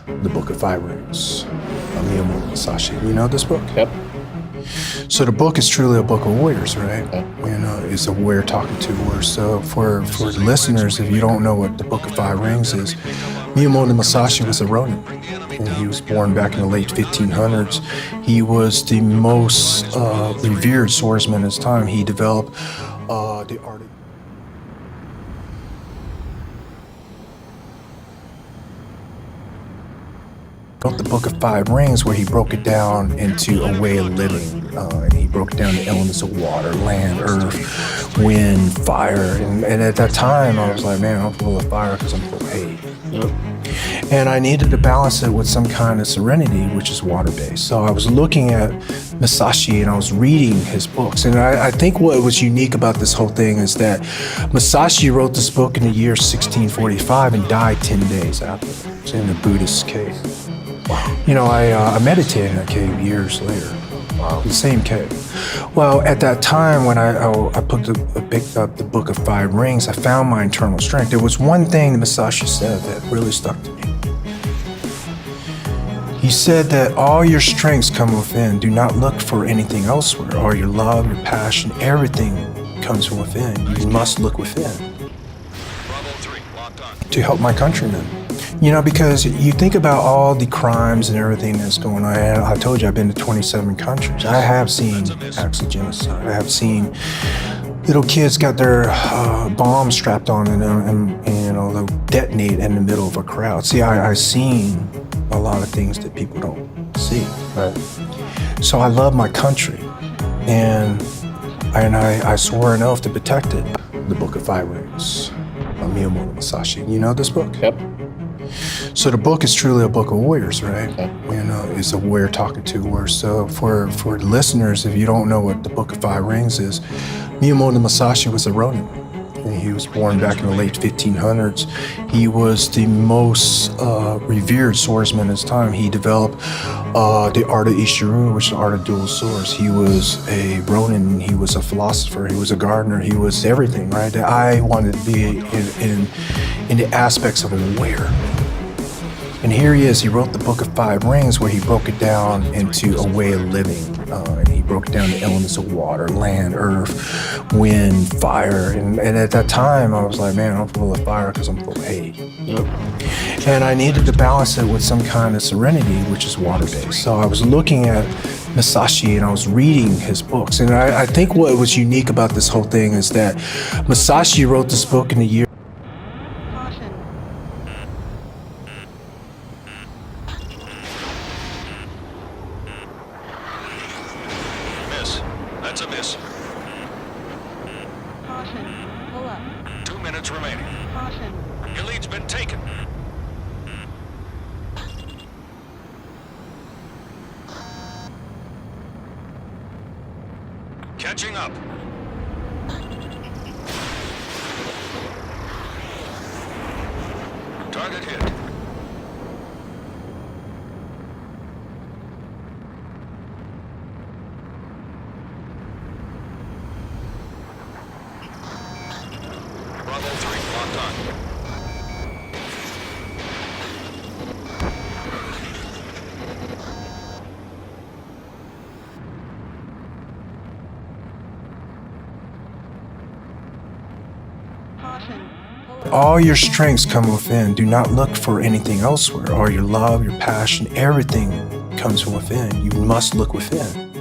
The Book of Five Rings, Miyamoto Musashi. You know this book? Yep. So the book is truly a book of warriors, right? Yep. You know, it's a warrior talking to warriors. So for the listeners, if you don't know what the Book of Five Rings is, Miyamoto Musashi was a Ronin. And he was born back in the late 1500s. He was the most revered swordsman of his time. He developed the art of wrote the Book of Five Rings, where he broke it down into a way of living. And he broke down the elements of water, land, earth, wind, fire. And at that time, I was like, man, I'm full of fire because I'm full of hate. Yep. And I needed to balance it with some kind of serenity, which is water-based. So I was looking at Musashi and I was reading his books. And I think what was unique about this whole thing is that Musashi wrote this book in the year 1645 and died 10 days after. It was in a Buddhist cave. You know, I meditated in that cave years later. Wow. The same cave. Well, at that time when I picked up the Book of Five Rings, I found my internal strength. There was one thing that Musashi said that really stuck to me. He said that all your strengths come within. Do not look for anything elsewhere. All your love, your passion, everything comes from within. You must look within. Bravo 3, locked on. To help my countrymen. You know, because you think about all the crimes and everything that's going on. I told you I've been to 27 countries. I have seen acts of genocide. I have seen little kids got their bombs strapped on them and you know, they'll detonate in the middle of a crowd. See, I've seen a lot of things that people don't see. Right. So I love my country, and I swore an oath to protect it. The Book of Five Rings, Miyamoto Musashi. You know this book? Yep. So the book is truly a book of warriors, right? Yep. You know, it's a warrior talking to warriors. So for the listeners, if you don't know what the Book of Five Rings is, Miyamoto Musashi was a Ronin. And he was born back in the late 1500s. He was the most revered swordsman of his time. He developed the art of Ishiru, which is the art of dual swords. He was a Ronin. He was a philosopher. He was a gardener. He was everything, right? That I wanted to be in the aspects of a warrior. And here he is. He wrote the Book of Five Rings, where he broke it down into a way of living. And he broke down the elements of water, land, earth, wind, fire. And at that time, I was like, man, I'm full of fire because I'm full of hate. Yep. And I needed to balance it with some kind of serenity, which is water-based. So I was looking at Musashi and I was reading his books. And I think what was unique about this whole thing is that Musashi wrote this book in the year Miss. That's a miss. Caution. Pull up. 2 minutes remaining. Caution. Your lead's been taken. Catching up. Target hit. Bravo 3, locked on. Caution. Pull up. all your strengths come within. Do not look for anything elsewhere. All your love, your passion, everything comes from within. You must look within.